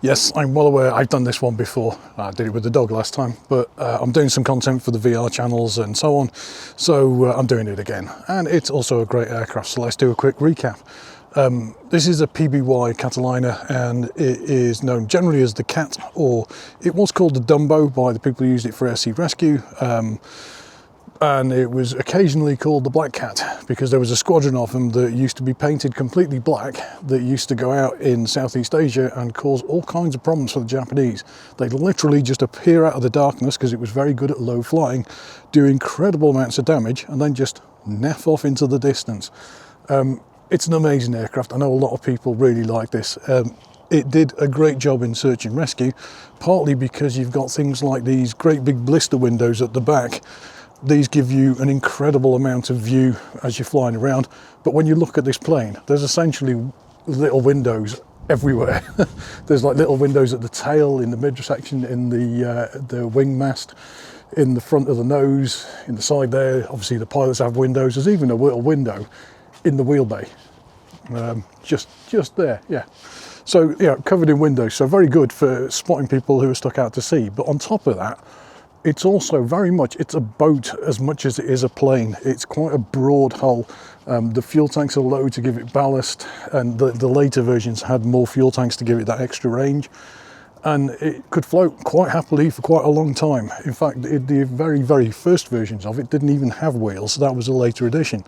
Yes, I'm well aware I've done this one before. I did it with the dog last time, but I'm doing some content for the VR channels and so on, so I'm doing it again. And it's also a great aircraft, so let's do a quick recap. This is a PBY Catalina, and it is known generally as the Cat, or it was called the Dumbo by the people who used it for air sea rescue. And it was occasionally called the Black Cat because there was a squadron of them that used to be painted completely black that used to go out in Southeast Asia and cause all kinds of problems for the Japanese. They'd literally just appear out of the darkness because it was very good at low flying, do incredible amounts of damage, and then just naff off into the distance. It's an amazing aircraft. I know a lot of people really like this. It did a great job in search and rescue, partly because you've got things like these great big blister windows at the back. These give you an incredible amount of view as you're flying around, but when you look at this plane, there's essentially little windows everywhere. There's like little windows at the tail, in the midsection, in the wing mast, in the front of the nose, in the side there. Obviously the pilots have windows. There's even a little window in the wheel bay, just there, yeah. So yeah, covered in windows, so very good for spotting people who are stuck out to sea. But on top of that, it's also very much, it's a boat as much as it is a plane. It's quite a broad hull. The fuel tanks are low to give it ballast, and the later versions had more fuel tanks to give it that extra range. And it could float quite happily for quite a long time. In fact, the very, very first versions of it didn't even have wheels, so that was a later addition.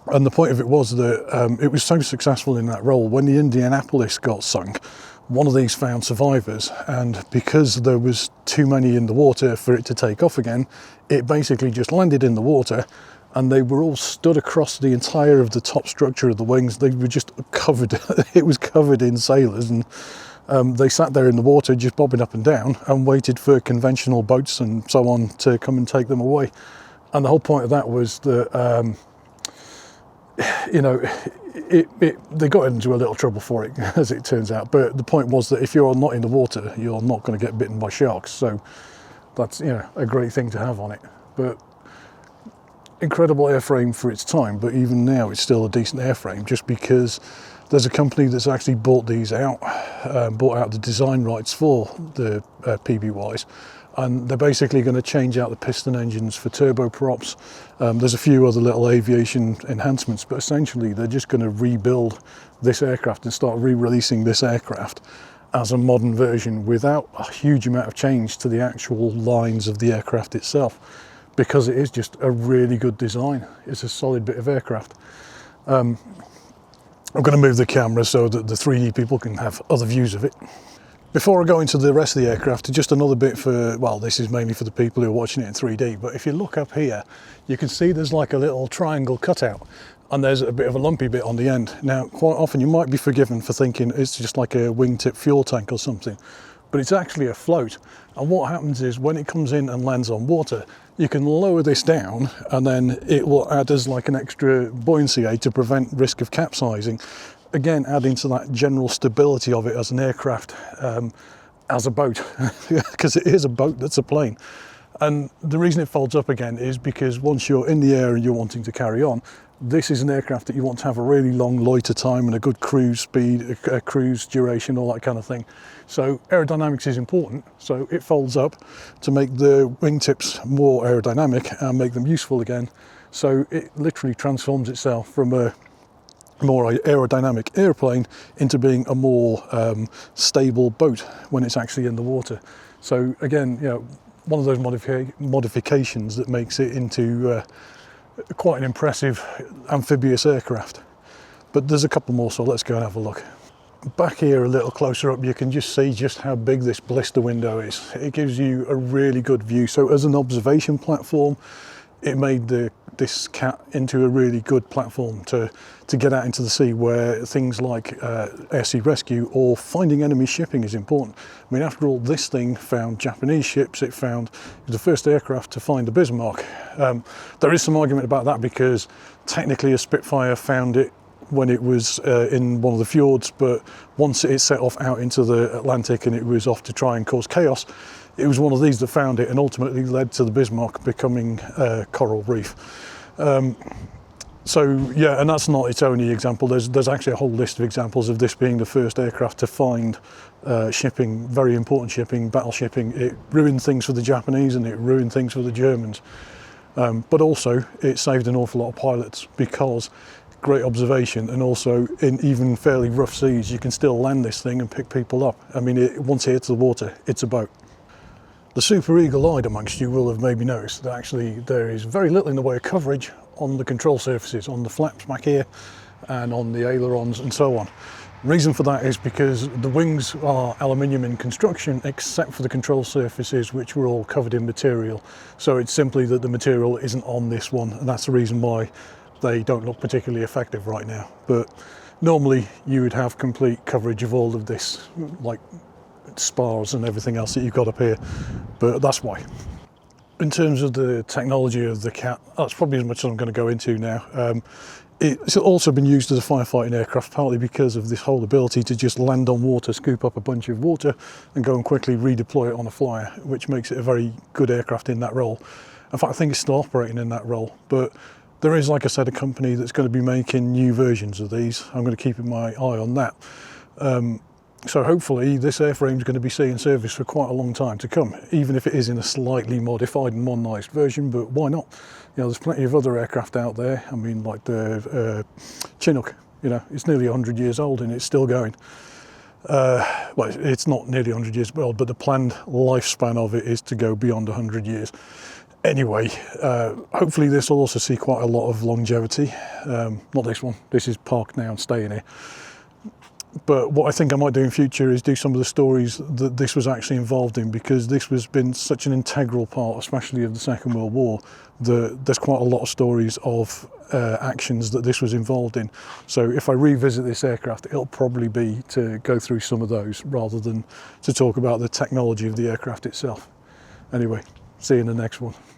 And the point of it was that it was so successful in that role, when the Indianapolis got sunk, one of these found survivors, and because there was too many in the water for it to take off again, it basically just landed in the water, and they were all stood across the entire of the top structure of the wings. They were just covered, it was covered in sailors, and they sat there in the water just bobbing up and down and waited for conventional boats and so on to come and take them away. And the whole point of that was that you know, they got into a little trouble for it, as it turns out. But the point was that if you're not in the water, you're not going to get bitten by sharks. So that's, you know, a great thing to have on it. But incredible airframe for its time. But even now, it's still a decent airframe, just because there's a company that's actually bought these out, bought out the design rights for the PBYs. And they're basically going to change out the piston engines for turboprops. There's a few other little aviation enhancements, but essentially they're just going to rebuild this aircraft and start re-releasing this aircraft as a modern version without a huge amount of change to the actual lines of the aircraft itself, because it is just a really good design. It's a solid bit of aircraft. I'm going to move the camera so that the 3D people can have other views of it. Before I go into the rest of the aircraft, just another bit for, well, this is mainly for the people who are watching it in 3D, but if you look up here, you can see there's like a little triangle cutout, and there's a bit of a lumpy bit on the end. Now, quite often you might be forgiven for thinking it's just like a wingtip fuel tank or something, but it's actually a float. And what happens is when it comes in and lands on water, you can lower this down, and then it will add as like an extra buoyancy aid to prevent risk of capsizing. Again, adding to that general stability of it as an aircraft, as a boat, because it is a boat that's a plane. And the reason it folds up again is because once you're in the air and you're wanting to carry on, this is an aircraft that you want to have a really long loiter time and a good cruise speed, a cruise duration, all that kind of thing. So aerodynamics is important, so it folds up to make the wingtips more aerodynamic and make them useful again. So it literally transforms itself from a more aerodynamic airplane into being a more stable boat when it's actually in the water. So again, you know, one of those modifications that makes it into quite an impressive amphibious aircraft. But there's a couple more, so let's go and have a look. Back here a little closer up, you can just see just how big this blister window is. It gives you a really good view. So as an observation platform, it made this Cat into a really good platform to get out into the sea, where things like air sea rescue or finding enemy shipping is important. I mean, after all, this thing found Japanese ships. It was the first aircraft to find the Bismarck. There is some argument about that, because technically a Spitfire found it when it was in one of the fjords, but once it set off out into the Atlantic and it was off to try and cause chaos, it was one of these that found it and ultimately led to the Bismarck becoming a coral reef. So yeah, and that's not its only example. There's actually a whole list of examples of this being the first aircraft to find shipping, very important shipping, battle shipping. It ruined things for the Japanese and it ruined things for the Germans. But also it saved an awful lot of pilots, because great observation, and also in even fairly rough seas you can still land this thing and pick people up. I mean, once it hits the water, it's a boat. The super eagle-eyed amongst you will have maybe noticed that actually there is very little in the way of coverage on the control surfaces, on the flaps back here and on the ailerons and so on. Reason for that is because the wings are aluminium in construction, except for the control surfaces, which were all covered in material. So it's simply that the material isn't on this one, and that's the reason why they don't look particularly effective right now. But normally you would have complete coverage of all of this, like spars and everything else that you've got up here, but that's why. In terms of the technology of the Cat, that's probably as much as I'm going to go into now. It's also been used as a firefighting aircraft, partly because of this whole ability to just land on water, scoop up a bunch of water and go and quickly redeploy it on a flyer, which makes it a very good aircraft in that role. In fact, I think it's still operating in that role, but there is, like I said, a company that's going to be making new versions of these. I'm going to keep my eye on that. So hopefully this airframe is going to be seeing service for quite a long time to come, even if it is in a slightly modified and modernised version, but why not? You know, there's plenty of other aircraft out there. I mean, like the Chinook, you know, it's nearly 100 years old and it's still going. Well, it's not nearly 100 years old, but the planned lifespan of it is to go beyond 100 years. Anyway, hopefully this will also see quite a lot of longevity. Not this one, this is parked now and staying here. But what I think I might do in future is do some of the stories that this was actually involved in, because this has been such an integral part, especially of the Second World War, that there's quite a lot of stories of actions that this was involved in. So if I revisit this aircraft, it'll probably be to go through some of those rather than to talk about the technology of the aircraft itself. Anyway, see you in the next one.